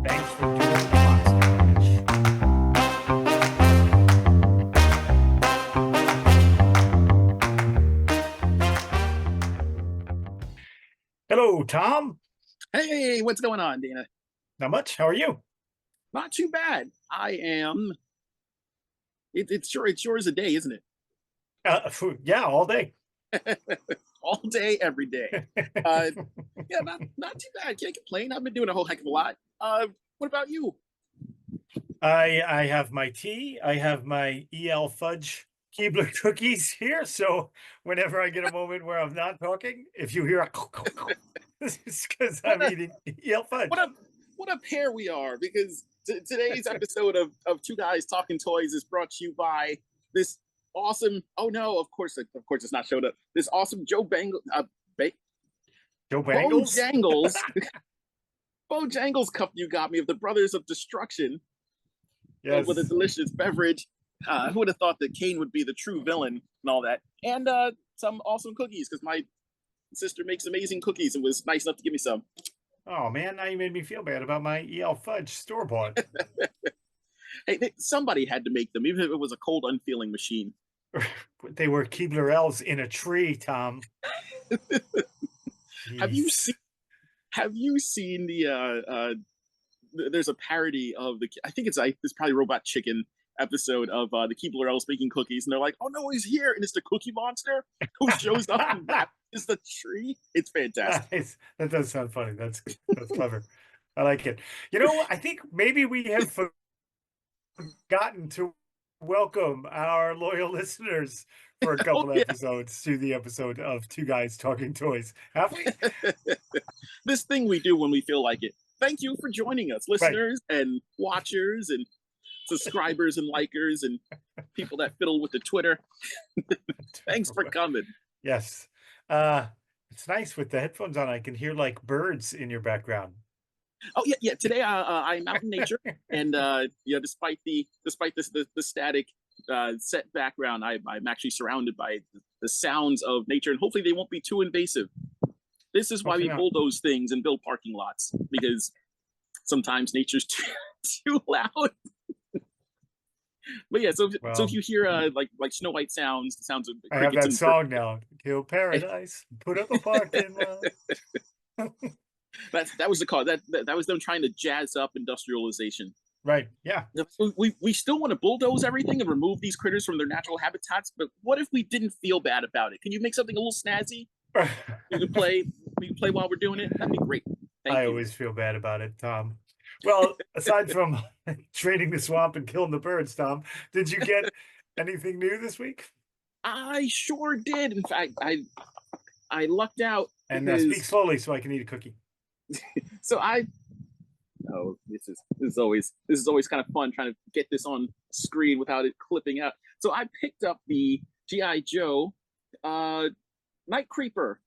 Thanks for doing the monster mash. Hello, Tom. Hey, what's going on, Dana? Not much. How are you? Not too bad. I am. It's yours a day, isn't Yeah, all day. it? All day, every day. Uh, yeah, not too bad. Can't complain. I've been doing a whole heck of a lot. What about you? I have my tea. I have my EL fudge Keebler cookies here. So whenever I get a moment where I'm not talking, if you hear a this is because What I'm a eating EL what fudge. a what a pair we are. Because today's episode of Two Guys Talking Toys is brought to you by this awesome. Oh no, of course, it's not showed up. This awesome Joe Bangles? Bojangles Bojangles cup you got me of the Brothers of Destruction, filled with a Yes. delicious beverage. Who would have thought that Kane would be the true villain and all that? And some awesome cookies because my sister makes amazing cookies and was nice enough to give me some. Oh man, now you made me feel bad about my EL fudge store bought. Hey, somebody had to make them, even if it was a cold, unfeeling machine. They were Keebler elves in a tree, Tom. Have you Jeez. seen? Have you seen the? There's a parody of the. I think it's probably Robot Chicken episode of the Keebler Elves making cookies, and they're like, "Oh no, he's here!" And it's the Cookie Monster who shows up and is the tree. It's fantastic. Nice. That does sound funny. That's clever. I like it. You know, I think maybe we have forgotten to welcome our loyal listeners for a Oh couple yeah, episodes to the episode of Two Guys Talking Toys. Have we? this thing we do when we feel like it. Thank you for joining us, Right. listeners and watchers and subscribers and likers and people that fiddle with the Twitter. Thanks for coming. Yes. Uh, it's nice with the headphones on. I can hear like birds in your background. Oh yeah, yeah. Today I'm out in nature, and despite the static set background, I'm actually surrounded by the sounds of nature, and hopefully they won't be too invasive. This is why Hopefully we not. bulldoze things and build parking lots because sometimes nature's too loud. But yeah, so if Well, you hear like Snow White sounds of I have crickets that and birds, song now. Kill paradise, put up a parking lot. that was the cause. That was them trying to jazz up industrialization. Right. Yeah. We still want to bulldoze everything and remove these critters from their natural habitats, but what if we didn't feel bad about it? Can you make something a little snazzy? We could play. We could play while we're doing it. That'd be great. Thank I you. always feel bad about it, Tom. Well, aside from trading the swamp and killing the birds, Tom, did you get anything new this week? I sure did. In fact, I lucked out And speak because slowly so I can eat a cookie. so I oh this is always kind of fun trying to get this on screen without it clipping out. So I picked up the GI Joe Night Creeper,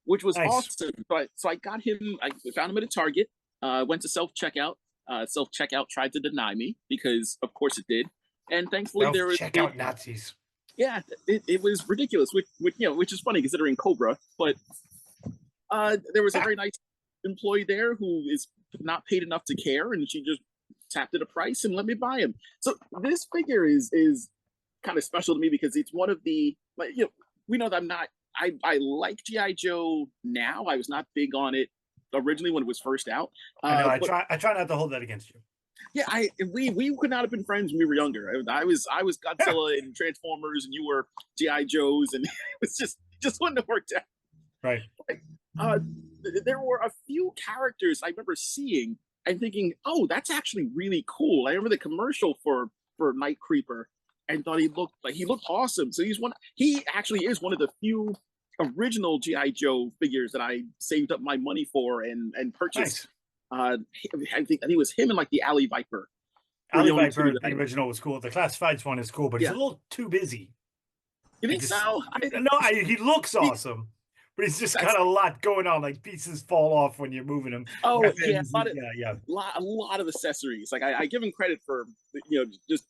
which was Nice. awesome. So I got him. I found him at a Target. Went to self checkout. Self checkout tried to deny me because, of course, it did. And thankfully, there was Check out Nazis. yeah, it was ridiculous. Which is funny considering Cobra. But there was a very nice employee there who is not paid enough to care, and she just tapped at a price and let me buy him. So this figure is kind of special to me because it's one of the we know that I'm not I like GI Joe now. I was not big on it originally when it was first out. I know. But I try not to hold that against you. yeah, we could not have been friends when we were younger. I was Godzilla and Transformers, and you were GI Joes, and it was just wouldn't have worked out. Right. Uh, there were a few characters I remember seeing and thinking, "Oh, that's actually really cool." I remember the commercial for Night Creeper and thought he looked awesome. So he actually is one of the few original GI Joe figures that I saved up my money for and purchased. Nice. I think it was him and like the Alley Viper were the Ali only two Viper, that the original was cool. The Classifieds one is cool, but he's a yeah. little too busy. You I think just so? he looks awesome, but he's just got That's a lot going on. Like pieces fall off when you're moving them. oh yeah, Weapons, yeah. a lot of accessories. Like I give him credit for just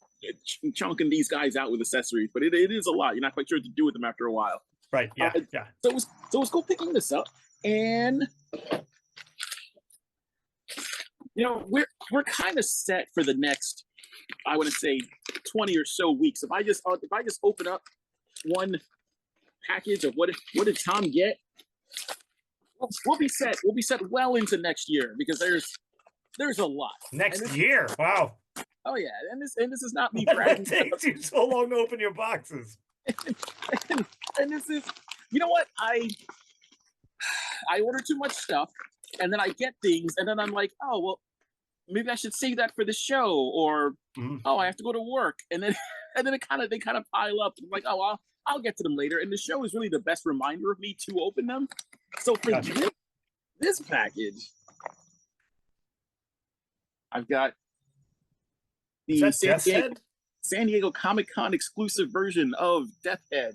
chunking these guys out with accessories, but it is a lot. You're not quite sure what to do with them after a while. Right. Uh, Yeah. so it was cool picking this up, and we're kind of set for the next, I want to say, 20 or so weeks. If I just open up one package of what did Tom get, we'll be set. We'll be set well into next year because there's a lot. Next year, wow. Oh yeah, and this is not me It bragging. takes you so long to open your boxes. and this is, you know what, I order too much stuff, and then I get things, and then I'm like, oh well, maybe I should save that for the show, or oh, I have to go to work, and then they kind of pile up. I'm like, oh, I'll get to them later, and the show is really the best reminder of me to open them. So for this package, I've got the San Diego Comic-Con exclusive version of Death Head.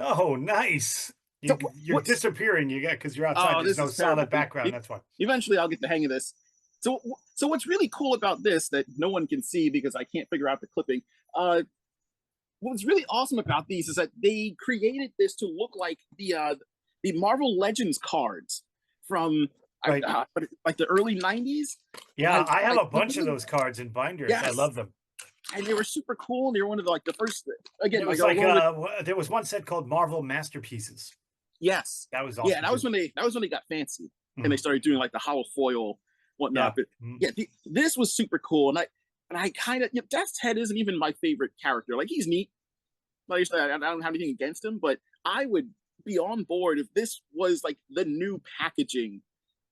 Oh, nice. You're disappearing. Because you're outside. There's no solid background. That's why. Eventually, I'll get the hang of this. So what's really cool about this that no one can see because I can't figure out the clipping. What's really awesome about these is that they created this to look like the Marvel Legends cards from like the early 90s. Yeah, I have a bunch of those cards in binders. Yes. I love them. And they were super cool. They were one of the first. Again, there was one set called Marvel Masterpieces. Yes, that was awesome. Yeah, that was when they got fancy and they started doing like the hollow foil whatnot. Yeah. But this was super cool, and I kind of Death's Head isn't even my favorite character. Like he's neat. Like I don't have anything against him, but I would be on board if this was like the new packaging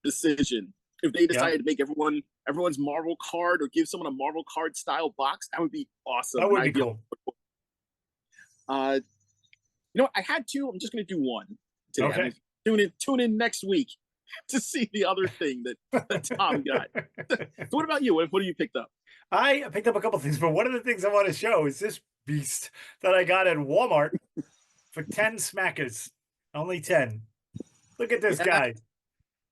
decision. If they decided to make everyone's Marvel card or give someone a Marvel card style box, that would be awesome. That would be cool. You know what? I had two. I'm just going to do one today. Okay. Tune in next week to see the other thing that Tom got. So what about you? What have you picked up? I picked up a couple things, but one of the things I want to show is this beast that I got at Walmart for 10 smackers. Only 10. Look at this guy.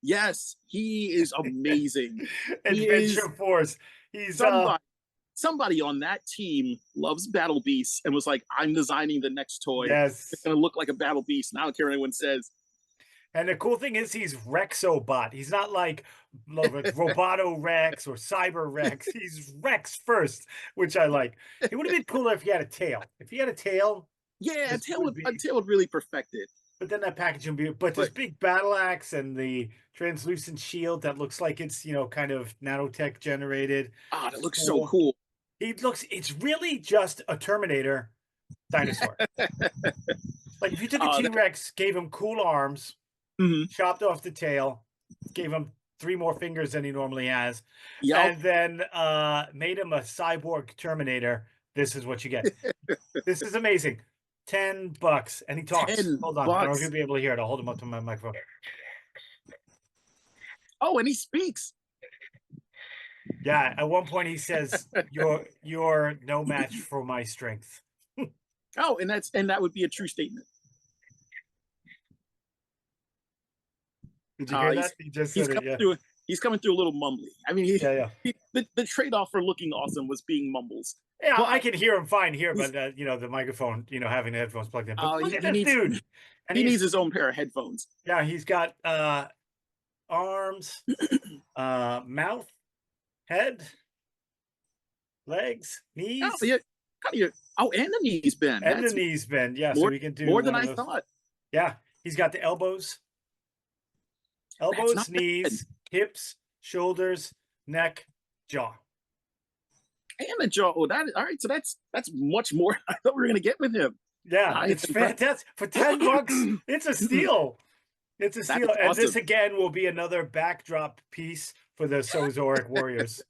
Yes, he is amazing. Adventure Force. He's somebody on that team loves Battle Beasts and was like, I'm designing the next toy. Yes. It's going to look like a Battle Beast. And I don't care what anyone says. And the cool thing is he's Rexobot. He's not like Roboto Rex or Cyber Rex. He's Rex first, which I like. It would have been cooler if he had a tail. If he had a tail. Yeah, a tail would really perfect it. But then that packaging would be, but this big battle axe and the translucent shield that looks like it's, kind of nanotech generated. Ah, that looks so cool. It's really just a Terminator dinosaur. Like if you took a T-Rex, gave him cool arms, chopped off the tail, gave him 3 more fingers than he normally has, and then made him a cyborg Terminator, this is what you get. This is amazing. $10, and he talks. Hold on, I don't know if you'll be able to hear it. I'll hold him up to my microphone. Oh, and he speaks. Yeah, at one point he says, "You're no match for my strength." Oh, and that would be a true statement. Did you hear that? He just said it. He's coming through a little mumbly. I mean, the trade-off for looking awesome was being mumbles. Yeah, well, I can hear him fine here, but the microphone, having the headphones plugged in. But look at this dude. And he needs his own pair of headphones. Yeah, he's got arms, mouth, head, legs, knees. Oh, and the knees bend. And the knees bend. Yeah, so we can do more than I thought. Yeah, he's got the elbows, knees, hips, shoulders, neck, jaw. And the jaw. Oh, all right. So that's much more than I thought we were gonna get with him. Yeah, it's fantastic. For $10, it's a steal. It's a steal. And this again will be another backdrop piece for the Sozoric Warriors.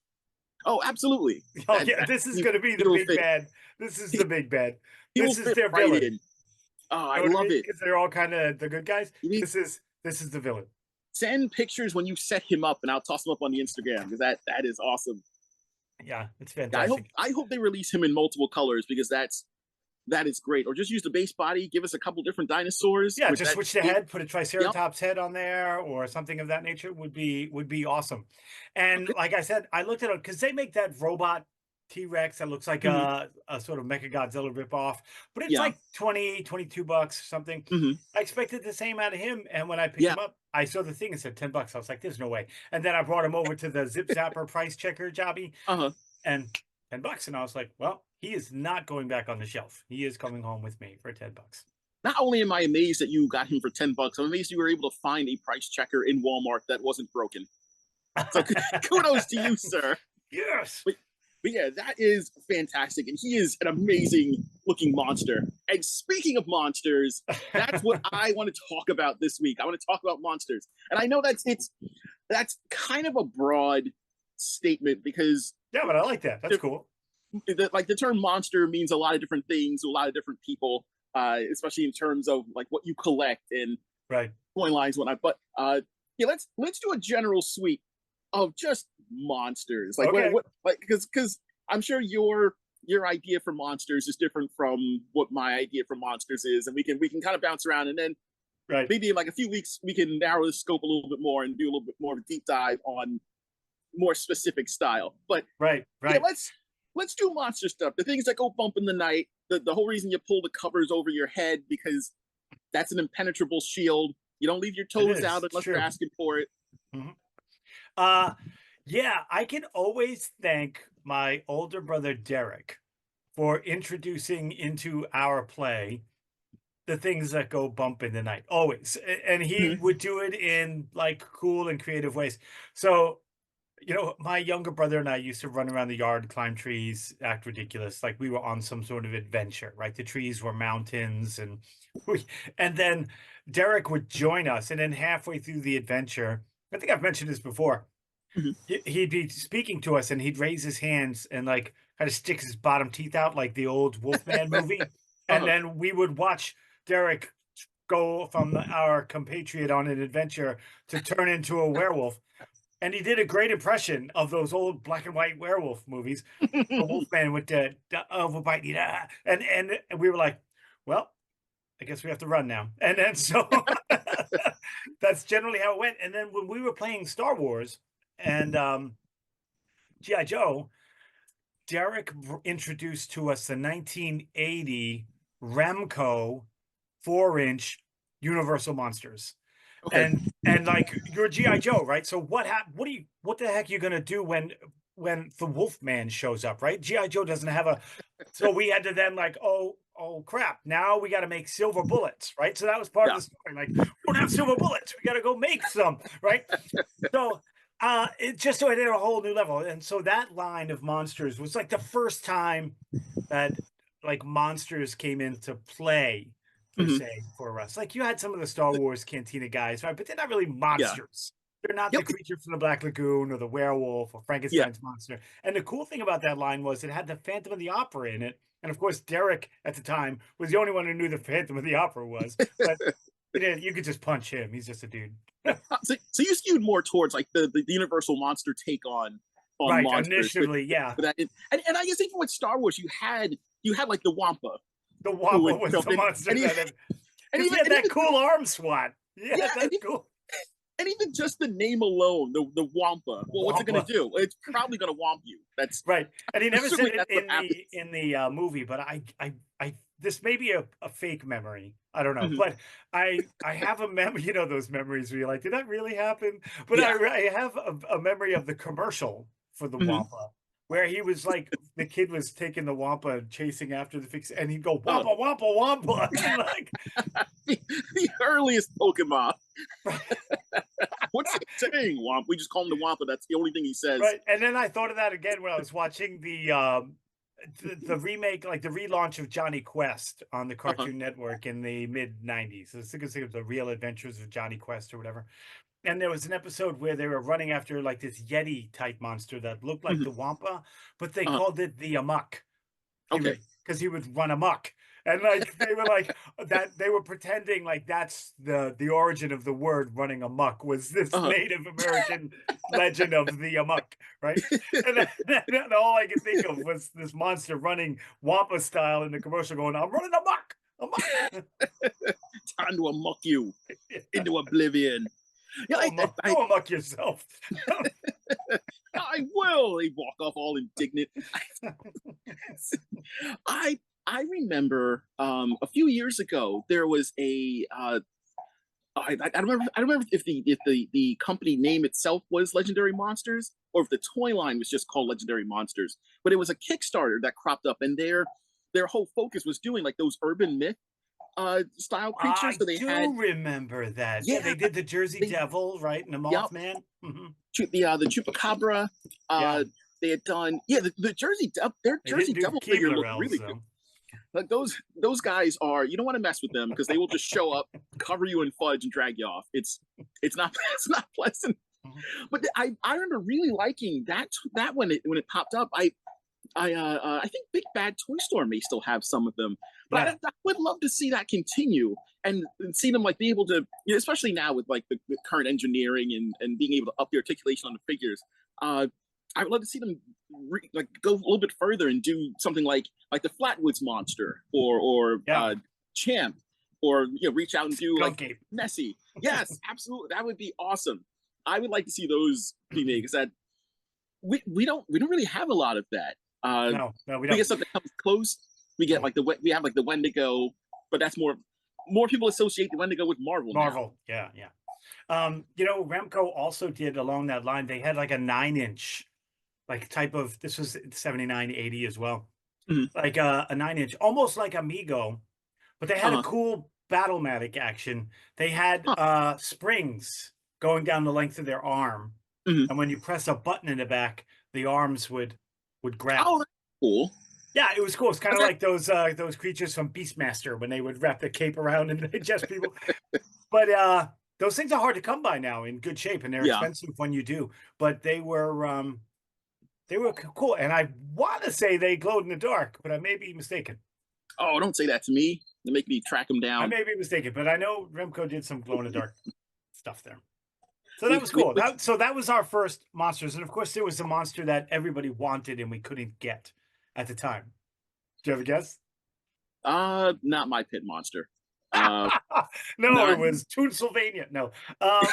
Oh, absolutely. Oh, yeah, this is going to be the big bad. This is the big bad. This is their villain. Oh, I love it. Because they're all kind of the good guys. This is the villain. Send pictures when you set him up, and I'll toss him up on the Instagram because that is awesome. Yeah, it's fantastic. I hope they release him in multiple colors because that is great. Or just use the base body, give us a couple different dinosaurs. Yeah, just switch the head, put a Triceratops head on there or something of that nature would be awesome. And like I said, I looked at it because they make that robot T-Rex that looks like Hmm. a sort of Mechagodzilla ripoff, but it's Yeah. like 20, $22 or something. Hmm. I expected the same out of him, and when I picked Yeah. him up, I saw the thing and said $10. I was like, "There's no way." And then I brought him over to the Zip Zapper price checker jobby, Uh-huh. and $10, and I was like, "Well, he is not going back on the shelf. He is coming home with me for $10." Not only am I amazed that you got him for $10, I'm amazed you were able to find a price checker in Walmart that wasn't broken. So kudos to you, sir. Yes. But, but yeah, that is fantastic. And he is an amazing looking monster. And speaking of monsters, that's what I want to talk about this week. I want to talk about monsters. And I know that's kind of a broad statement because Yeah, but I like that. That's cool. the term monster means a lot of different things to a lot of different people, especially in terms of like what you collect and Right. coin lines and whatnot. But yeah, let's do a general sweep of just monsters. Like Okay. what like because I'm sure your idea for monsters is different from what my idea for monsters is, and we can kind of bounce around, and then Right. maybe in like a few weeks we can narrow the scope a little bit more and do a little bit more of a deep dive on more specific style. But Right. yeah, Right. let's do monster stuff. The things that go bump in the night. The whole reason you pull the covers over your head because that's an impenetrable shield. You don't leave your It toes is. out It's unless you're true. asking for it. Mhm. Uh, yeah, I can always thank my older brother Derek for introducing into our play the things that go bump in the night. Always. And he Mhm. would do it in like cool and creative ways. So, my younger brother and I used to run around the yard, climb trees, act ridiculous, like we were on some sort of adventure, right? The trees were mountains, and we, and then Derek would join us, and then halfway through the adventure, I think I've mentioned this before, Mhm. he'd be speaking to us, and he'd raise his hands and like kind of sticks his bottom teeth out, like the old Wolfman movie, and Uh-huh. then we would watch Derek go from our compatriot on an adventure to turn into a werewolf, and he did a great impression of those old black and white werewolf movies, the Wolfman with the overbite, and we were like, "Well, I guess we have to run now." And then so that's generally how it went. And then when we were playing Star Wars and GI Joe, Derek introduced to us the 1980 Remco 4-inch Universal Monsters. Okay. And like you're GI Joe, right? So what the heck are you gonna do when the Wolfman shows up, right? GI Joe doesn't have a, so we had to then like, oh crap, now we got to make silver bullets, right? So that was part of Yeah. the story. Like, we don't have silver bullets, we got to go make some, right? So it just so it hit a whole new level. And so that line of monsters was like the first time that like monsters came into play per Mhm. se for us. Like you had some of the Star Wars Cantina guys, right? But they're not really Yeah. monsters. They're not the Yep. creature from the Black Lagoon or the werewolf or Yeah. Frankenstein's monster. And the cool thing about that line was it had the Phantom of the Opera in it. And of course, Derek at the time was the only one who knew the Phantom of the Opera was. But you could just punch him. He's just a dude. So you skewed more towards like the Universal monster take on Right. monsters Initially, yeah. with that. And I guess even with Star Wars, you had like the Wampa The who Wampa would was jump the in, monster and that, because he even had and that even cool arm swat. Yeah, yeah, that's cool. and even just the name alone, the Wampa. Well, what's it gonna Wampa. do? It's probably gonna wamp you. That's Right, and he never said assuming it that's what happens. in the movie, but I this may be a fake memory. I don't know, Mhm. but I have a memory. You know those memories where you're like, did that really happen? But Yeah. I have a memory of the commercial for the Mhm. Wampa, where he was like the kid was taking the Wampa and chasing after the fix, and he'd go Uh, Wampa Wampa Wampa, and like the earliest Pokemon. What's he saying, Wamp? We just call him the Wampa. That's the only thing he says. right. And then I thought of that again when I was watching the remake, like the relaunch of Johnny Quest on the Uh-huh. Cartoon Network in the mid '90s. I think it was the Real Adventures of Johnny Quest or whatever. And there was an episode where they were running after like this Yeti type monster that looked like Mhm. the Wampa, but they Uh-huh. called it the Amok. He Okay. would, because he would run amok. And like they were like that, they were pretending like that's the origin of the word running amok was this Uh-huh. Native American legend of the amok, right? And all I could think of was this monster running Wampa style in the commercial, going, "I'm running amok, amok." Time to amok you into oblivion. Yeah, Go amok yourself. I will. They walk off all indignant. I I remember a few years ago there was a I don't remember if the company name itself was Legendary Monsters or if the toy line was just called Legendary Monsters, but it was a Kickstarter that cropped up, and their whole focus was doing like those urban myth style creatures. I So they had, do remember that. Yeah, yeah, they did the Jersey they, Devil, right? And the yep, Mothman. Mhm. the Chupacabra. Yeah, They had done, yeah, the their they Jersey didn't do Devil figure Keebler looked elves really good. though. Like those guys are, you don't want to mess with them because they will just show up, cover you in fudge, and drag you off. It's not it's not pleasant. Mhm. But I remember really liking that when it popped up. I think Big Bad Toy Store may still have some of them, but Yeah, I would love to see that continue and see them like be able to, you know, especially now with like the current engineering and being able to up the articulation on the figures. Uh, I would love to see them like go a little bit further and do something like the Flatwoods Monster or yeah. Champ, or you know, reach out and do like Skunk Ape. Nessie. Yes, absolutely, that would be awesome. I would like to see those be made because that we don't really have a lot of that. No, no, we We don't. get something that comes close. We get like we have like the Wendigo, but that's more people associate the Wendigo with Marvel now. Marvel. Yeah, yeah. Remco also did along that line. They had like a 9-inch, like type of. This was 79, 80 as well. Mhm. Like a 9-inch, almost like Amigo, but they had a Uh-huh. cool battlematic action. They had Huh. springs going down the length of their arm, Mhm. and when you press a button in the back, the arms would grab. Oh, that's cool. Yeah, it was cool. It's kind But of that, like those creatures from Beastmaster when they would wrap the cape around and digest people. But those things are hard to come by now in good shape, and they're yeah. expensive when you do. But they were cool, and I want to say they glowed in the dark, but I may be mistaken. Oh, don't say that to me. They make me track them I down. may be mistaken, but I know Remco did some glow in the dark stuff there. So that We, was we, cool. we, That was our first monsters, and of course there was a monster that everybody wanted and we couldn't get at the time. Do you have a guess? not my pit monster. Uh, No, it not. was Toon Sylvania. No. Um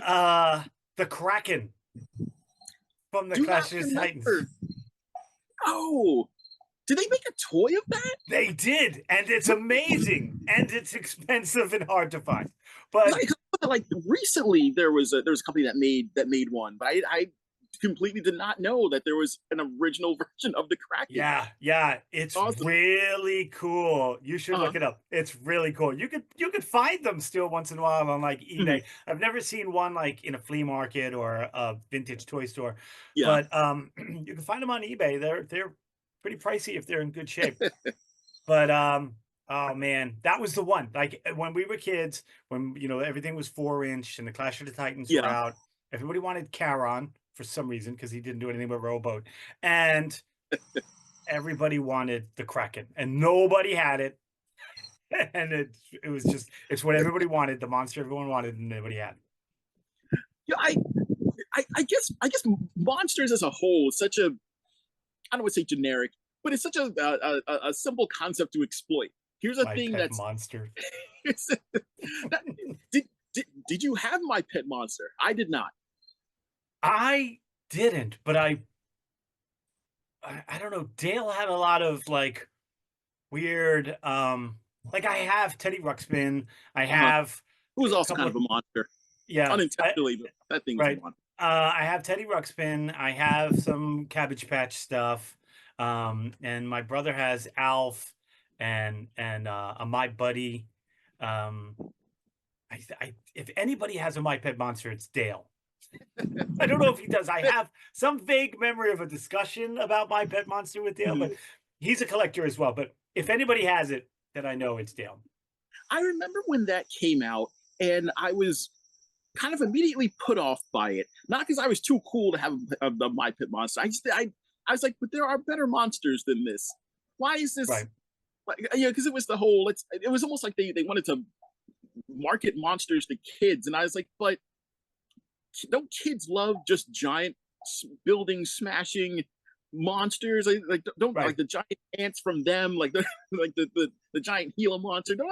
uh the Kraken from the Do not Clash of the Titans. remember. Oh, did they make a toy of that? They did, and it's amazing, and it's expensive and hard to find. But Like recently, there was a company that made one, but I completely did not know that there was an original version of the Kraken. yeah, yeah, it's Awesome. really cool. You should Uh-huh. look it up. It's really cool. You could find them still once in a while on like Mhm. eBay. I've never seen one like in a flea market or a vintage toy store, Yeah. but you can find them on eBay. They're pretty pricey if they're in good shape. But oh man, that was the one. Like when we were kids, when everything was 4-inch and the Clash of the Titans were Yeah. out, everybody wanted Charon for some reason because he didn't do anything but rowboat, and everybody wanted the Kraken, and nobody had it. And it was just it's what everybody wanted, the monster everyone wanted, and nobody had. Yeah. I guess monsters as a whole is such a, I don't want to say generic, but it's such a simple concept to exploit. Here's a My thing pet that's monster. that, did, did you have my pet monster? I did not. I didn't, but I don't know. Dale had a lot of like weird like I have Teddy Ruxpin. I Uh-huh. have It was a also couple kind of of a monster, yeah, unintentionally, but that thing was a right. monster. I have Teddy Ruxpin. I have some Cabbage Patch stuff. And my brother has Alf and a My Buddy. Um, if anybody has a My Pet Monster, it's Dale. I don't know if he does. I have some vague memory of a discussion about My Pet Monster with Dale, but Mhm. he's a collector as well. But if anybody has it, then I know it's Dale. I remember when that came out, and I was kind of immediately put off by it. Not because I was too cool to have a My Pit monster. I was like, but there are better monsters than this. Why is this? Right. Like, yeah, because it was the whole. It was almost like they wanted to market monsters to kids, and I was like, but don't kids love just giant building smashing monsters? Like don't Right. like the giant ants from them, like the like the giant Gila monster. Don't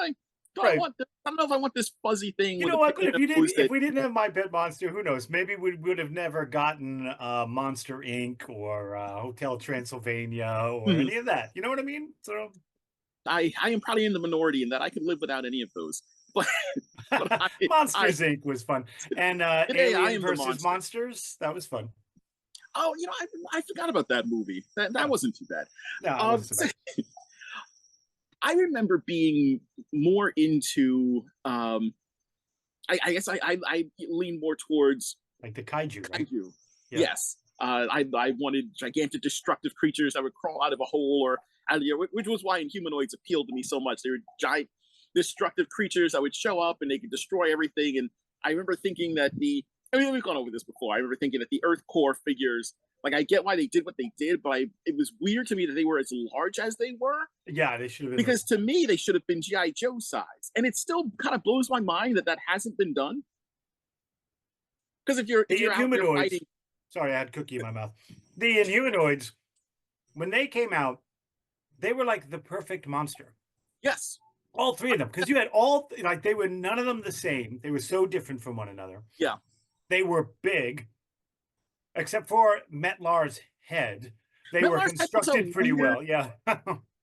do I Right. want this? I don't know if I want this fuzzy thing You with know a what? pain If in you the didn't, nose if that we didn't have My Pet Monster, who knows? Maybe we would have never gotten Monster Inc. or Hotel Transylvania or Mhm. any of that. You know what I mean? So I am probably in the minority in that I could live without any of those. But but I Monsters Inc. was fun, and today I Alien am the versus monster. Monsters, that was fun. Oh, I forgot about that movie. That Yeah, wasn't too bad. no, it wasn't so So bad. I remember being more into I guess I lean more towards Like the kaiju, right? kaiju. Yeah, Yes. I wanted gigantic destructive creatures that would crawl out of a hole or out of the air, which was why Inhumanoids appealed to me so much. They were giant destructive creatures that would show up and they could destroy everything. And I remember thinking that we've gone over this before. I remember thinking that the Earth Core figures, like I get why they did what they did, but it was weird to me that they were as large as they were, yeah, they should have been like because to me they should have been GI Joe size, and it still kind of blows my mind that that hasn't been done. Because if the you're out there Inhumanoids. fighting, Sorry, I had cookie in my mouth. The Inhumanoids, when they came out, they were like the perfect monster. yes, All three of them, because you had all like they were none of them the same. They were so different from one another. yeah, They were big, except for Metlar's head. They were Millar's head was a constructed pretty weird. well. Yeah.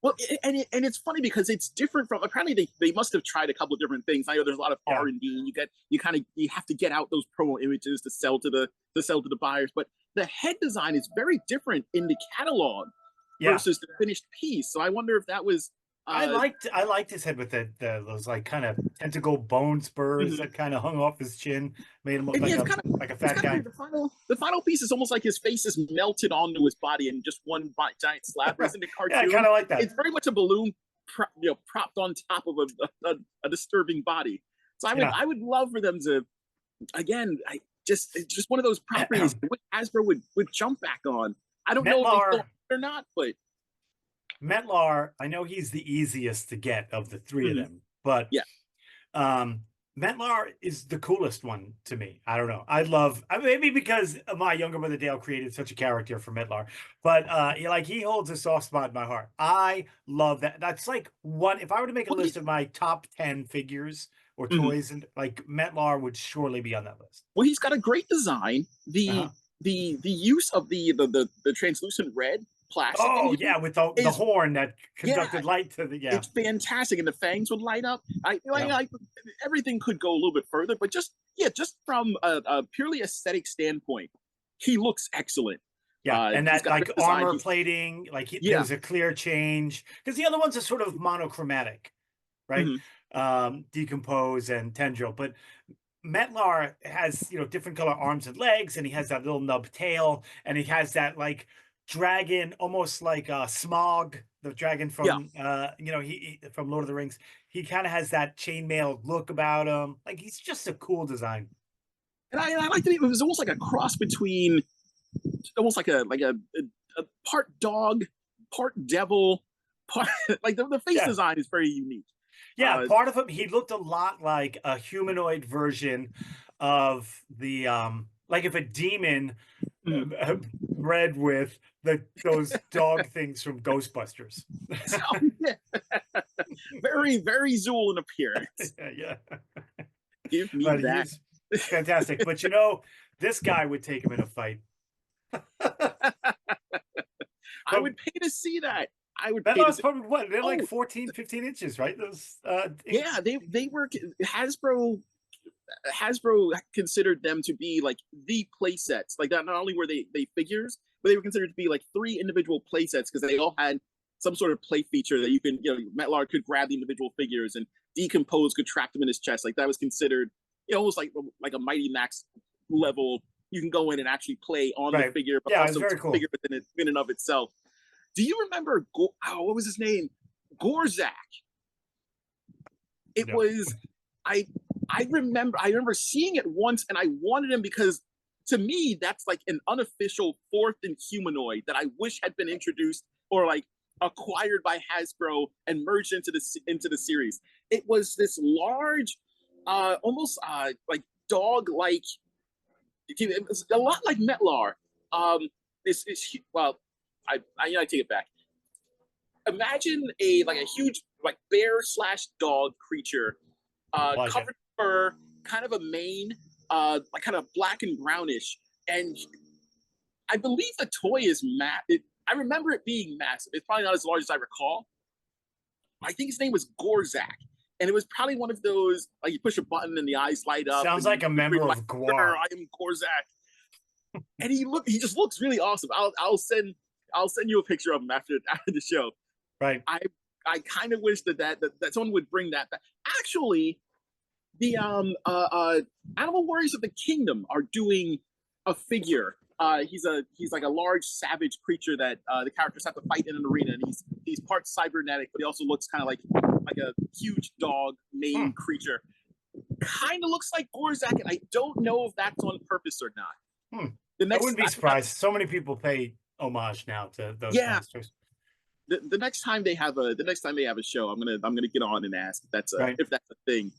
Well, and it's funny because it's different from. Apparently, they must have tried a couple of different things. I know there's a lot of Yeah. R&D. You have to get out those promo images to sell to the buyers. But the head design is very different in the catalog Yeah. versus the finished piece. So I wonder if that was. I liked his head with those like kind of tentacle bone spurs Mhm. that kind of hung off his chin, made him look Yeah, like a it's fat kind of guy. weird. The final piece is almost like his face is melted onto his body in just one giant slab. Whereas in the Yeah, I cartoon, kind of like that. it's very much a balloon propped on top of a disturbing body. So I would love for them to, again, it's just one of those properties which Hasbro would jump back on. I don't know if they still Metlar, or not, but Metlar, I know he's the easiest to get of the three of them, but yeah, um, Metlar is the coolest one to me. I don't know. Maybe because my younger brother Dale created such a character for Metlar, but he holds a soft spot in my heart. I love that. That's like one. If I were to make a well, list of my top 10 figures or mhm. toys, and like Metlar would surely be on that list. Well, he's got a great design. Uh-huh. The use of the translucent red plastic Oh in here yeah, with the is horn that yeah, conducted light to the it's fantastic, and the fangs would light up. Everything could go a little bit further, but just from a purely aesthetic standpoint, he looks excellent. Yeah, and He's that got like great design. armor plating, Yeah, there's a clear change because the other ones are sort of monochromatic, right? mhm. Decompose and tendril, but Metlar has different color arms and legs, and he has that little nub tail, and he has that like dragon, almost like Smog, the dragon Yeah, from he from Lord of the Rings. He kind of has that chainmail look about him. Like he's just a cool design. and I like that it was almost like a cross between almost like a part dog, part devil, part like the face Yeah. design is very unique. Yeah, part of him, he looked a lot like a humanoid version of the like if a demon Mhm. bred with those dog things from Ghostbusters. Oh, yeah. Very, very Zool in appearance. Yeah. Give me But that. he's fantastic. But this guy would take him in a fight. I would pay to see that. I would That pay to was see. probably what they're like Oh, 14, 15 inches, right? Those yeah, they were Hasbro considered them to be like the play sets. Like that, not only were they figures, but they were considered to be like three individual play sets because they all had some sort of play feature that you can, Metlar could grab the individual figures and Decompose could trap them in his chest. Like that was considered, almost like a Mighty Max level. You can go in and actually play on the right. figure, but Yeah, it's also very cool. figure in and of itself. Do you remember? What was his name? Gorzak. It No. was. I remember seeing it once, and I wanted him because to me that's like an unofficial fourth Inhumanoid that I wish had been introduced or like acquired by Hasbro and merged into the series. It was this large, almost like dog like. It was a lot like Metlar. Well, I take it back. Imagine a huge like bear slash dog creature Pleasure. covered in fur, kind of a mane, like kind of black and brownish. And I believe the toy is I remember it being massive. It's probably not as large as I recall. I think his name was Gorzak. And it was probably one of those, like you push a button and the eyes light up. Sounds like a member of Guar. I am Gorzak. And he just looks really awesome. I'll send you a picture of him after the show. Right. I kind of wish that someone would bring that back. Actually, the Animal Warriors of the Kingdom are doing a figure. He's like a large savage creature that the characters have to fight in an arena, and he's part cybernetic, but he also looks kind of like a huge dog mane creature. Kind of looks like Gorzak, and I don't know if that's on purpose or not. I wouldn't be surprised. So many people pay homage now to those monsters. The next time they have a show, I'm gonna get on and ask if that's a thing,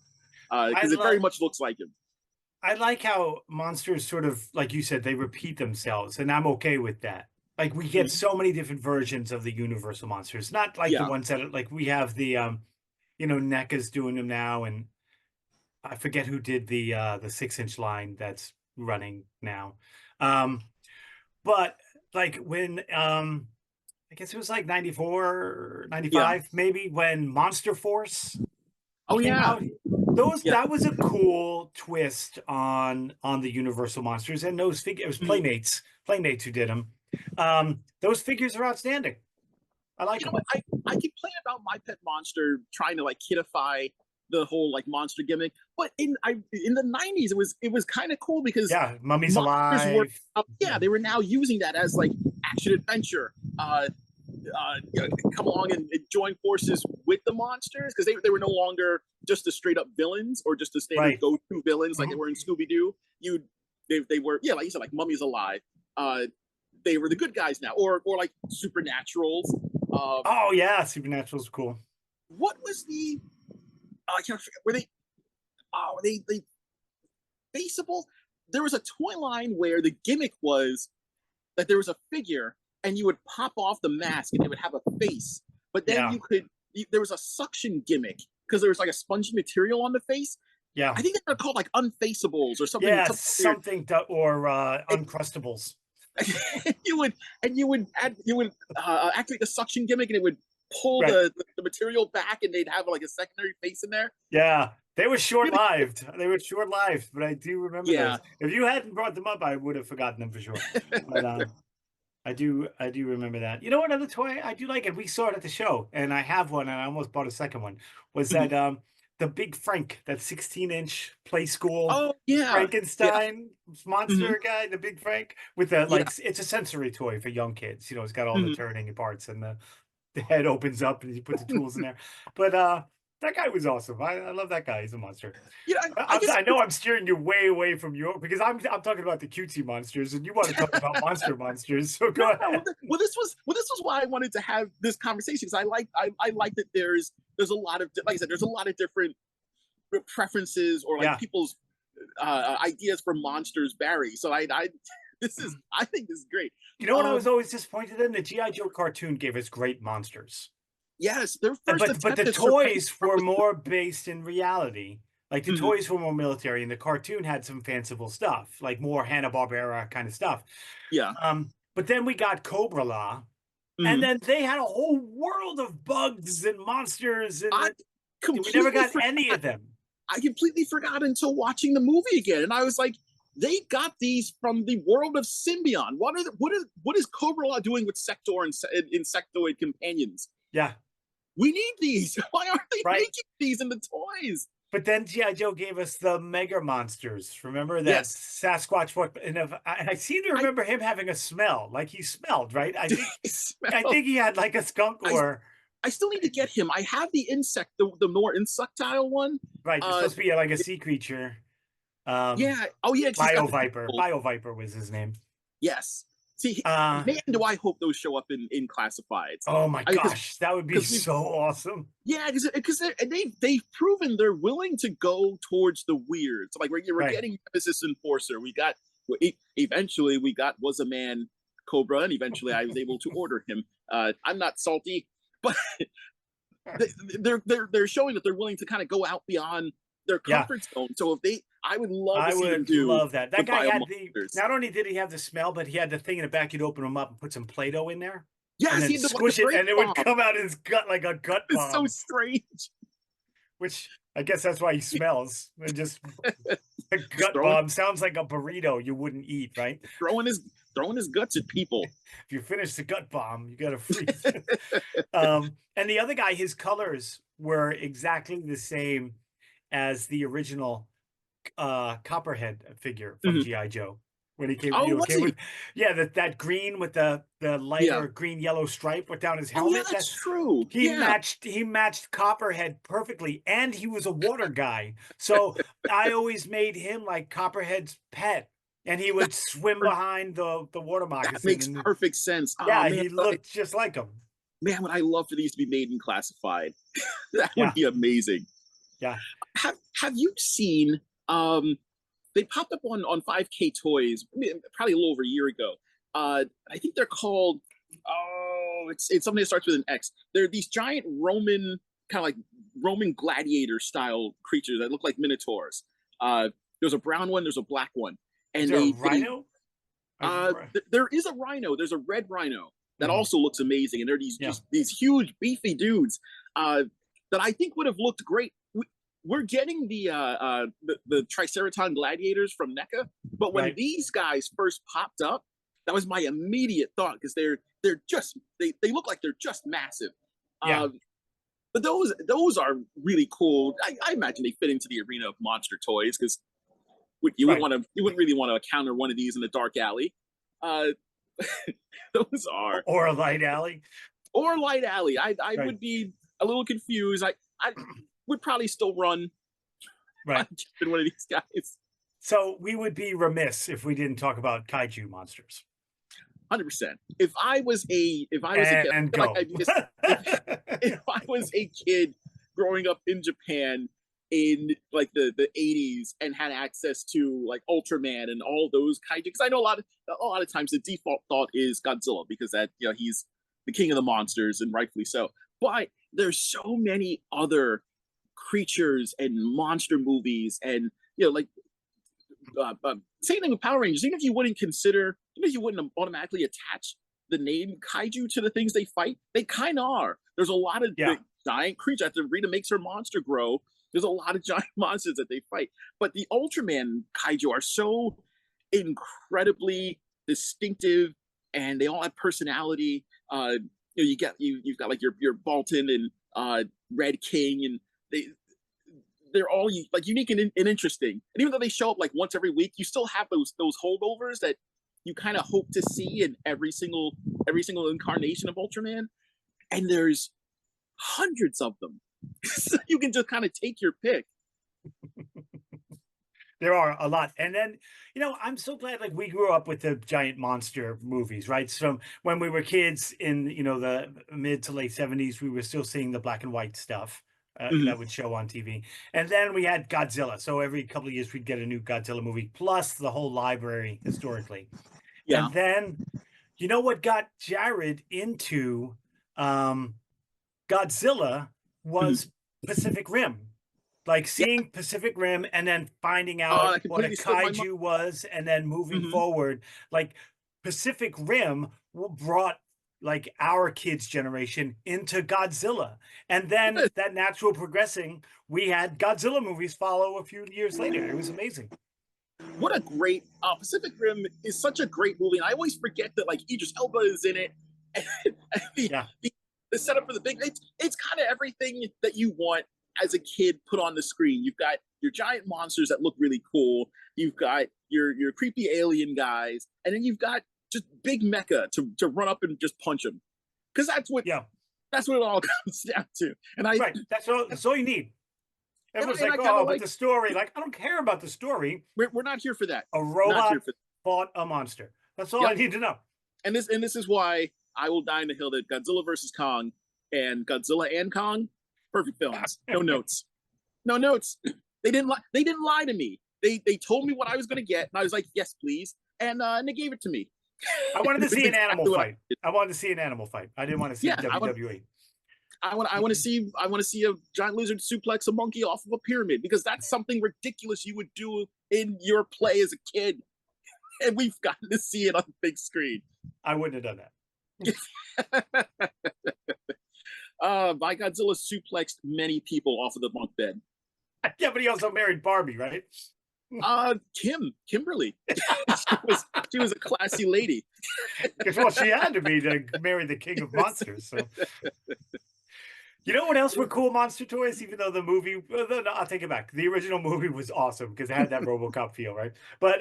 because it very much looks like him. I like how monsters sort of, like you said, they repeat themselves, and I'm okay with that. Like we get so many different versions of the Universal monsters, not like the ones that like we have the NECA's doing them now, and I forget who did the 6-inch line that's running now. But like when I guess it was like 94, 95, maybe, when Monster Force came out. That was a cool twist on the Universal monsters, and those figures, it was Playmates who did them. Those figures are outstanding. I like them. I complain about My Pet Monster trying to like kidify the whole like monster gimmick, but in the 90s it was kind of cool because Mummy's Alive. They were now using that as like action adventure. Come along and join forces with the monsters, because they were no longer just the straight up villains or just the standard go-to villains like they were in Scooby-Doo. They were like you said, like Mummy's Alive. They were the good guys now, or like Supernaturals. Supernaturals cool. What was the I can't forget, were they faceable? There was a toy line where the gimmick was that there was a figure and you would pop off the mask and it would have a face, but then there was a suction gimmick because there was like a spongy material on the face. I think they were called like unfaceables or something. Uncrustables. you would activate the suction gimmick and it would pull the material back, and they'd have like a secondary face in there. They were short-lived. But I do remember those. If you hadn't brought them up, I would have forgotten them for sure. But I do remember that. You know, another toy I do like, and we saw it at the show, and I have one, and I almost bought a second one, was that the Big Frank, that 16-inch Play School Frankenstein monster guy, the Big Frank, with the it's a sensory toy for young kids. You know, it's got all the turning parts, and the head opens up and you put the tools in there. But that guy was awesome. I love that guy. He's a monster. I know I'm steering you way away from because I'm talking about the cutesy monsters, and you want to talk about monsters. So go ahead. Well, this was why I wanted to have this conversation, because I like that there's a lot of, like I said, there's a lot of different preferences, or like people's ideas for monsters vary. So I think this is great. You know what I was always disappointed in? The G.I. Joe cartoon gave us great monsters. Yes, but the toys were more based in reality. Like the toys were more military, and the cartoon had some fanciful stuff, like more Hanna-Barbera kind of stuff. But then we got Cobra La, and then they had a whole world of bugs and monsters, and we never got any of them. I completely forgot until watching the movie again, and I was like, they got these from the world of Symbion. What is Cobra La doing with Sector and Insectoid companions? We need these. Why aren't they making these in the toys? But then G.I. Joe gave us the Mega Monsters. Remember that Sasquatch? And I seem to remember him having a smell. Like he smelled, right? I think he had like a skunk or... I still need to get him. I have the insect, the more insectile one. Right, it's supposed to be like a sea creature. BioViper. BioViper was his name. Yes. See, man, do I hope those show up in classifieds. Oh my gosh, that would be so awesome. Yeah, because they've proven they're willing to go towards the weird. So like we're getting Nemesis Enforcer. Eventually we got Was a Man Cobra, and eventually I was able to order him. I'm not salty, but they're showing that they're willing to kind of go out beyond their Yeah, comfort zone. So if they, I would love to I see them would do love that. the That guy bio had the, monsters. not only did he have the smell, but he had the thing in the back. You'd open him up and put some Play-Doh in there and Yes, then he did like the squish it, grape and it would bomb. come out of his gut like a gut It's so bomb, strange. which I guess that's why he smells. It just a Just gut bomb sounds like a burrito you wouldn't eat, right? throwing his guts at people. If you finish the gut bomb, you got to freeze. And the other guy, his colors were exactly the same as the original Copperhead figure from Mhm. GI Joe when he came. Oh, You know, was came he? with, yeah, that green with the Yeah. lighter green yellow stripe with down his Oh, yeah, helmet. That that's true. he Yeah. matched Copperhead perfectly, and he was a water guy. So I always made him like Copperhead's pet, and he would swim behind the water That moccasin. makes And perfect sense. Oh yeah, man, he looked just like him. man, would I love for these to be made and classified? That would Yeah, be amazing. yeah. Have you seen? They popped up on 5K Toys probably a little over a year ago. I think they're called. Oh, it's something that starts with an X. They're these giant Roman, kind of like Roman gladiator style creatures that look like minotaurs. There's a brown one. There's a black one, Is and there a they rhino? there is a rhino. There's a red rhino that Mhm. also looks amazing, and they're Yeah. these huge beefy dudes that I think would have looked great. We're getting the Triceraton gladiators from NECA, but when Right. these guys first popped up, that was my immediate thought because they're just they look like they're just massive. Yeah. But those are really cool. I imagine they fit into the arena of monster toys because you Right. wouldn't really want to encounter one of these in a dark alley. Uh, those are Or a light alley. or light alley. I Right. would be a little confused. I would probably still run Right. in one of these guys. So we would be remiss if we didn't talk about kaiju monsters. 100%. If I was a kid, And like go. if I was a kid growing up in Japan in like the 80s and had access to like Ultraman and all those kaiju, because I know a lot of times the default thought is Godzilla because that he's the king of the monsters and rightfully so. But there's so many other creatures and monster movies and like same thing with Power Rangers. Even if you wouldn't automatically attach the name kaiju to the things they fight, they kind of are. There's a lot of giant creatures. After Rita makes her monster grow, there's a lot of giant monsters that they fight. But the Ultraman kaiju are so incredibly distinctive, and they all have personality. You've got like your Bolton and Red King, and they're all like unique and interesting. And even though they show up like once every week, you still have those holdovers that you kind of hope to see in every single incarnation of Ultraman. And there's hundreds of them, so you can just kind of take your pick. There are a lot. And then, I'm so glad like we grew up with the giant monster movies, right? So when we were kids in, the mid to late 70s, we were still seeing the black and white stuff that would show on TV. And then we had Godzilla. So every couple of years we'd get a new Godzilla movie, plus the whole library historically. Yeah. And then, what got Jared into Godzilla was Pacific Rim. Like seeing Pacific Rim and then finding out what a kaiju was and then moving forward. Like Pacific Rim brought like our kids' generation into Godzilla. And then that natural progressing, we had Godzilla movies follow a few years later. It was amazing. What a great Pacific Rim is such a great movie. And I always forget that like Idris Elba is in it. The setup for the big, it's kind of everything that you want as a kid put on the screen. You've got your giant monsters that look really cool. You've got your creepy alien guys, and then you've got just big mecha to run up and just punch them. Because that's what it all comes down to. And that's all you need. Everyone's like, but the story, like, I don't care about the story. We're not here for that. A robot fought a monster. That's all I need to know. And this is why I will die in the hill that Godzilla versus Kong and Godzilla and Kong, perfect films. No notes. No notes. They didn't lie to me. They told me what I was going to get, and I was like, yes, please, and they gave it to me. I wanted to see an animal fight. I wanted to see an animal fight. I didn't want to see WWE. I want to see a giant lizard suplex a monkey off of a pyramid, because that's something ridiculous you would do in your play as a kid, and we've gotten to see it on the big screen. I wouldn't have done that. My Godzilla suplexed many people off of the bunk bed. Yeah, but he also married Barbie, right? Kimberly. she was a classy lady. Well, she had to be to marry the king of monsters. So, you know what else were cool monster toys? Even though the movie, no, I'll take it back. The original movie was awesome because it had that RoboCop feel, right? But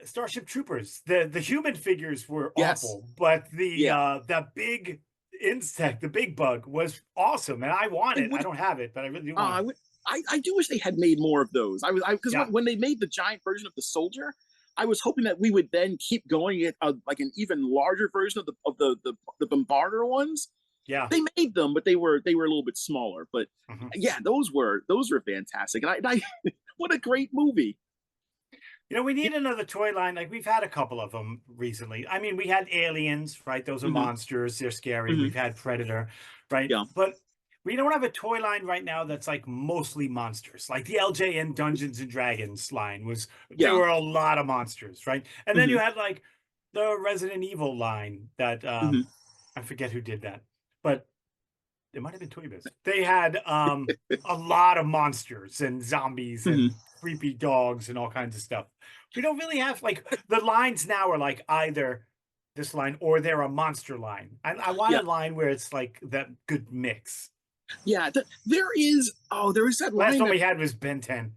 Starship Troopers, the human figures were awful, but the big insect, the big bug, was awesome, and I want it. I don't have it, but I really do want it. I do wish they had made more of those. Because when they made the giant version of the soldier, I was hoping that we would then keep going at like an even larger version of the bombarder ones. Yeah, they made them, but they were a little bit smaller. But yeah, those were fantastic, and I what a great movie. You know, we need another toy line. Like, we've had a couple of them recently. I mean, we had Aliens, right? Those are monsters. They're scary. We've had Predator, right? Yeah. But we don't have a toy line right now that's like mostly monsters. Like the LJN Dungeons and Dragons line was, there were a lot of monsters, right? And then you had like the Resident Evil line that I forget who did that, but it might have been Toy Biz. They had a lot of monsters and zombies and creepy dogs and all kinds of stuff. We don't really have, like, the lines now are like either this line or they're a monster line. I want a line where it's like that good mix. Yeah, there is that line. Last one we had was Ben 10.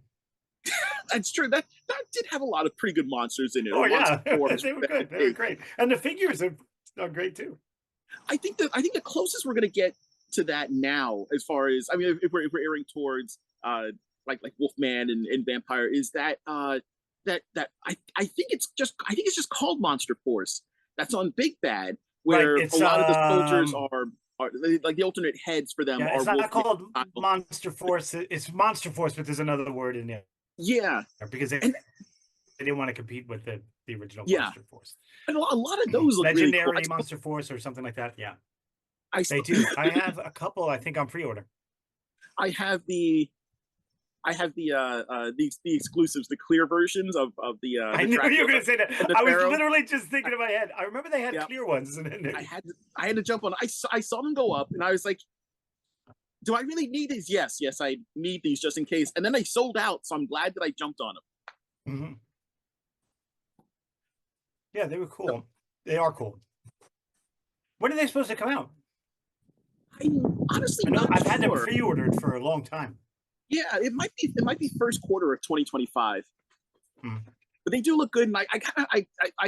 That's true. That did have a lot of pretty good monsters in it. Oh yeah, they were good. They were great, and the figures are great too. I think the closest we're gonna get to that now, as far as, I mean, if we're airing towards like Wolfman and Vampire, is that I think it's just called Monster Force. That's on Big Bad, where a lot of the soldiers are like the alternate heads for them. Yeah, are it's not Wolfman called Monster Force. It's Monster Force, but there's another word in there. Yeah, because they didn't want to compete with the original Monster Force. And a lot of those look Legendary really cool. Monster Force or something like that. Yeah, they do. I have a couple. I think on pre-order. I have the exclusives, the clear versions of the. I knew you were going to say that. I was literally just thinking in my head. I remember they had clear ones. I had to jump on. I saw them go up, and I was like, "Do I really need these?" Yes, I need these just in case. And then they sold out, so I'm glad that I jumped on them. Yeah, they were cool. They are cool. When are they supposed to come out? I'm honestly not I've had them pre-ordered for a long time. Yeah, it might be first quarter of 2025. But they do look good, and I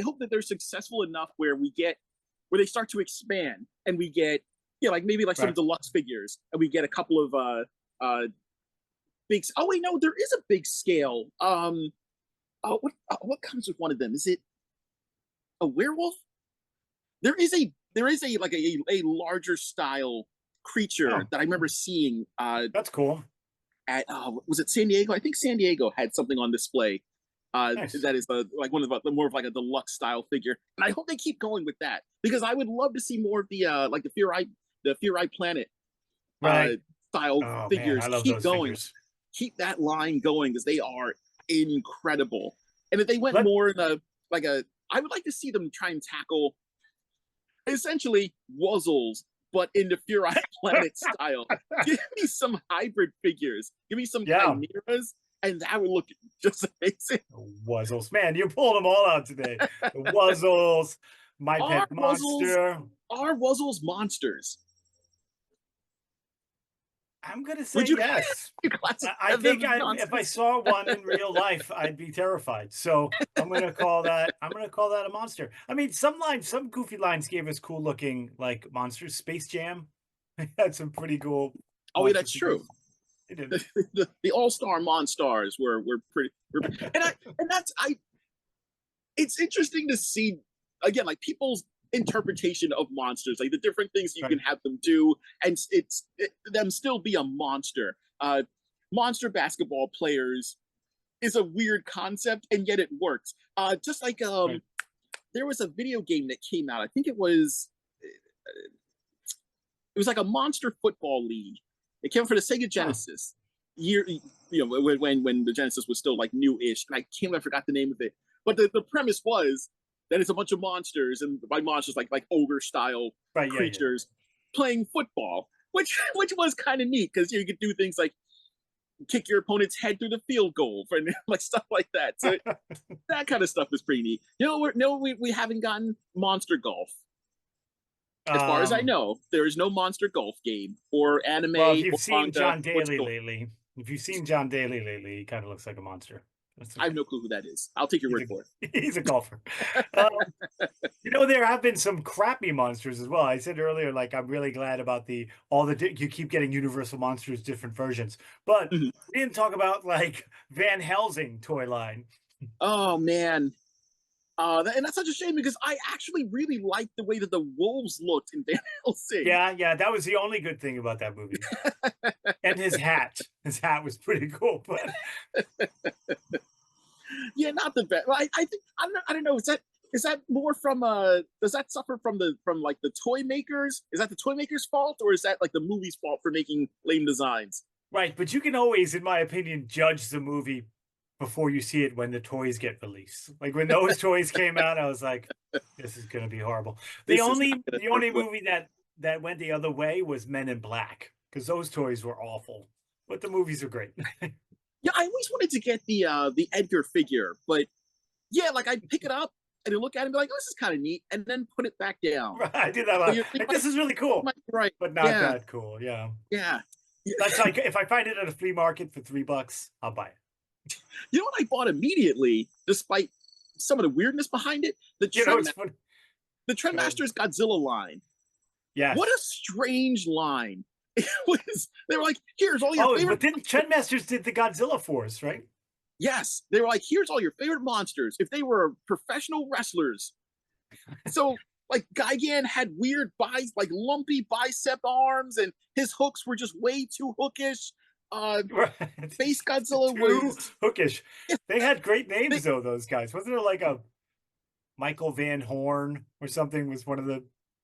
hope that they're successful enough where they start to expand, and we get like maybe like some deluxe figures, and we get a couple of big. Oh wait, no, there is a big scale. What comes with one of them? Is it a werewolf? There is a like a larger style creature that I remember seeing. That's cool. At was it San Diego? I think San Diego had something on display. Nice. That is like one of the more of like a deluxe style figure, and I hope they keep going with that, because I would love to see more of the like the Fear Eye Planet style figures. Man, keep going, keep that line going, because they are incredible. And if they went more in I would like to see them try and tackle essentially Wuzzles, but in the Fear Eye Planet style. Give me some hybrid figures. Give me some chimeras, and that would look just amazing. Wuzzles. Man, you pulled them all out today. The Wuzzles, My Pet Monster. Are Wuzzles monsters? I'm going to say yes. I think if I saw one in real life, I'd be terrified. So I'm going to call that a monster. I mean, some goofy lines gave us cool looking like monsters. Space Jam had some pretty cool. Oh, yeah, that's true. The All-Star Monstars were pretty, it's interesting to see again, like, people's interpretation of monsters, like the different things you can have them do, and them still be a monster. Monster basketball players is a weird concept, and yet it works. Just like there was a video game that came out. I think it was It was like a monster football league. It came for the Sega Genesis. Year, when the Genesis was still like new-ish, and I forgot the name of it. But the premise was that it's a bunch of monsters, and by monsters like ogre style creatures playing football, which was kind of neat because you could do things like kick your opponent's head through the field goal and like stuff like that. So that kind of stuff is pretty neat. We haven't gotten Monster Golf. As far as I know, there is no Monster Golf game or anime. Well, if you've seen manga, John Daly lately, he kind of looks like a monster. I have no clue who that is. I'll take your word for it. He's a golfer. There have been some crappy monsters as well. I said earlier, like, I'm really glad about you keep getting Universal Monsters, different versions. But we didn't talk about, like, Van Helsing toy line. Oh, man. And that's such a shame because I actually really liked the way that the wolves looked in Van Helsing. Yeah, that was the only good thing about that movie. And his hat. His hat was pretty cool, but yeah, not the best. I think I don't know. Is that more from does that suffer from the toy makers? Is that the toy makers' fault, or is that like the movie's fault for making lame designs? Right, but you can always, in my opinion, judge the movie before you see it when the toys get released. Like when those toys came out, I was like, this is going to be horrible. The only movie that went the other way was Men in Black, because those toys were awful, but the movies are great. Yeah, I always wanted to get the Edgar figure, but yeah, like I'd pick it up and I'd look at it and be like, oh, this is kind of neat, and then put it back down. Right, I did that a lot. Like, this is really cool, right? But not that cool. Yeah. That's like if I find it at a flea market for $3, I'll buy it. You know what I bought immediately, despite some of the weirdness behind it? The Trendmasters Godzilla line. Yeah. What a strange line. It was. They were like, "Here's all your favorite." But didn't Trendmasters did the Godzilla for us, right? Yes, they were like, "Here's all your favorite monsters." If they were professional wrestlers, so like Gigan had weird lumpy bicep arms, and his hooks were just way too hookish. Space Godzilla was hookish. They had great names though, those guys. Wasn't there like a Michael Van Horn or something was one of the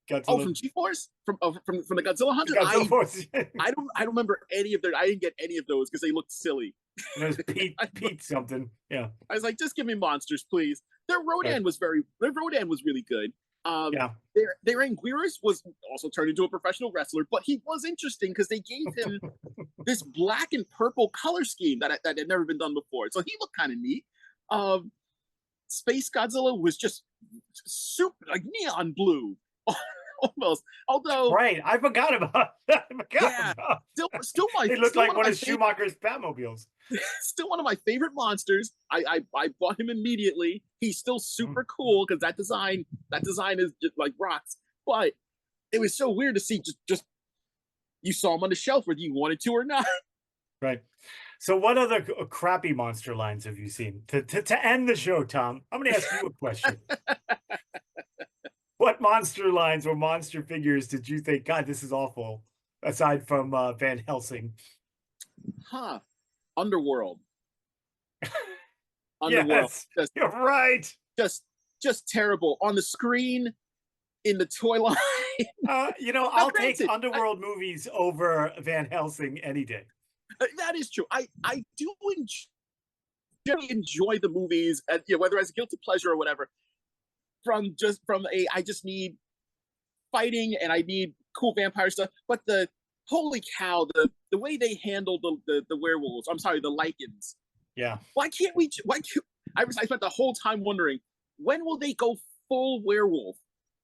Godzilla? Oh, from G-Force? From the Godzilla Hunter? I don't remember any of their. I didn't get any of those because they looked silly. And there's Pete something. Yeah. I was like, just give me monsters, please. Their Rodan was really good. Their Anguirus was also turned into a professional wrestler, but he was interesting because they gave him this black and purple color scheme that had never been done before. So he looked kind of neat. Space Godzilla was just super like neon blue, almost. Although, right, I forgot about that. Still it looked like one of Schumacher's Batmobiles. Still one of my favorite monsters. I bought him immediately. He's still super cool because that design is just like rocks. But it was so weird to see just you saw him on the shelf whether you wanted to or not. Right. So what other crappy monster lines have you seen? To end the show, Tom, I'm going to ask you a question. What monster lines or monster figures did you think, God, this is awful, aside from Van Helsing? Underworld. Yes, you're right. Just terrible. On the screen, in the toy line. I'll take Underworld movies over Van Helsing any day. That is true. I do enjoy the movies, whether as a guilty pleasure or whatever. I just need fighting and I need cool vampire stuff. But holy cow, the way they handled the werewolves. I'm sorry, the lichens. Yeah. I spent the whole time wondering, when will they go full werewolf?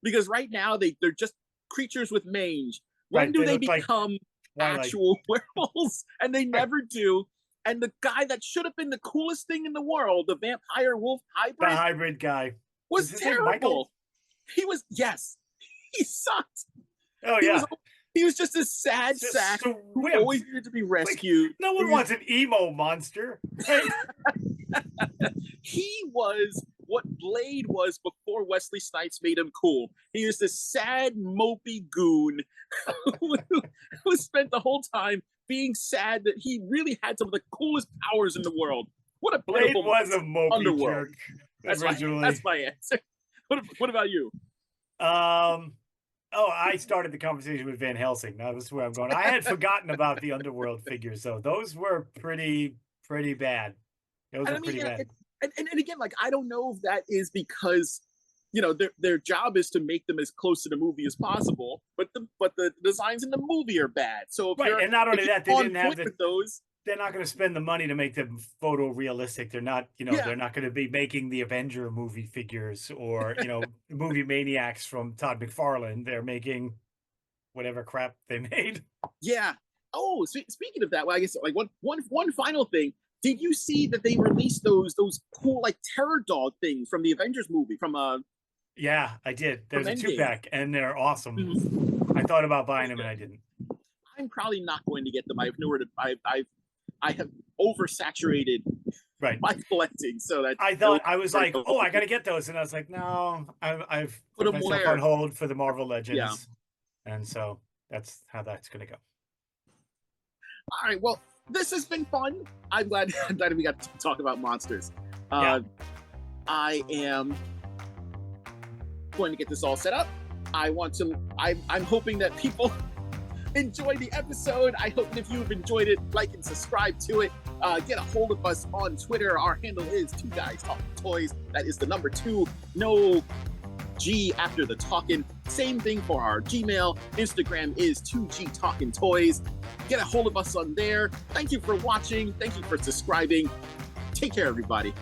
Because right now they're just creatures with mange. When do they become actual werewolves? And they never do. And the guy that should have been the coolest thing in the world, the vampire wolf hybrid, the hybrid guy, was terrible. He sucked. Oh yeah. He was just a sad sack who always needed to be rescued. No one wants an emo monster. He was what Blade was before Wesley Snipes made him cool. He was this sad, mopey goon who spent the whole time being sad that he really had some of the coolest powers in the world. What a Blade was a mopey jerk. That's my answer. What about you? Oh, I started the conversation with Van Helsing. That was where I'm going. I had forgotten about the underworld figures, though. Those were pretty bad. Those And were I mean, pretty bad. and again, like I don't know if that is because their job is to make them as close to the movie as possible, but the designs in the movie are bad. So if Right, you're and not only if that, you're they on didn't have point the. with those, They're not going to spend the money to make them photorealistic. They're not, yeah, they're not going to be making the Avenger movie figures or, movie maniacs from Todd McFarlane. They're making whatever crap they made. yeah. Oh, speaking of that, well, I guess like one final thing. Did you see that they released those cool like terror dog things from the Avengers movie from Yeah, I did. There's a Endgame? 2-pack and they're awesome. Mhm. I thought about buying them and I didn't. I'm probably not going to get them. I've nowhere to. I have oversaturated Right. my collecting, so that I thought I was like, oh, I got to get those, and I was like, no, I've Put put 'em myself where? on hold for the Marvel Legends, Yeah. and so that's how that's going to go. All right. Well, this has been fun. I'm glad we got to talk about monsters. Yeah. I am going to get this all set up. I'm hoping that people enjoy the episode. I hope that if you've enjoyed it, like and subscribe to it. Get a hold of us on Twitter. Our handle is 2 Guys Talking Toys. That is the number 2. No G after the talking. Same thing for our Gmail. Instagram is 2G Talking Toys. Get a hold of us on there. Thank you for watching. Thank you for subscribing. Take care, everybody.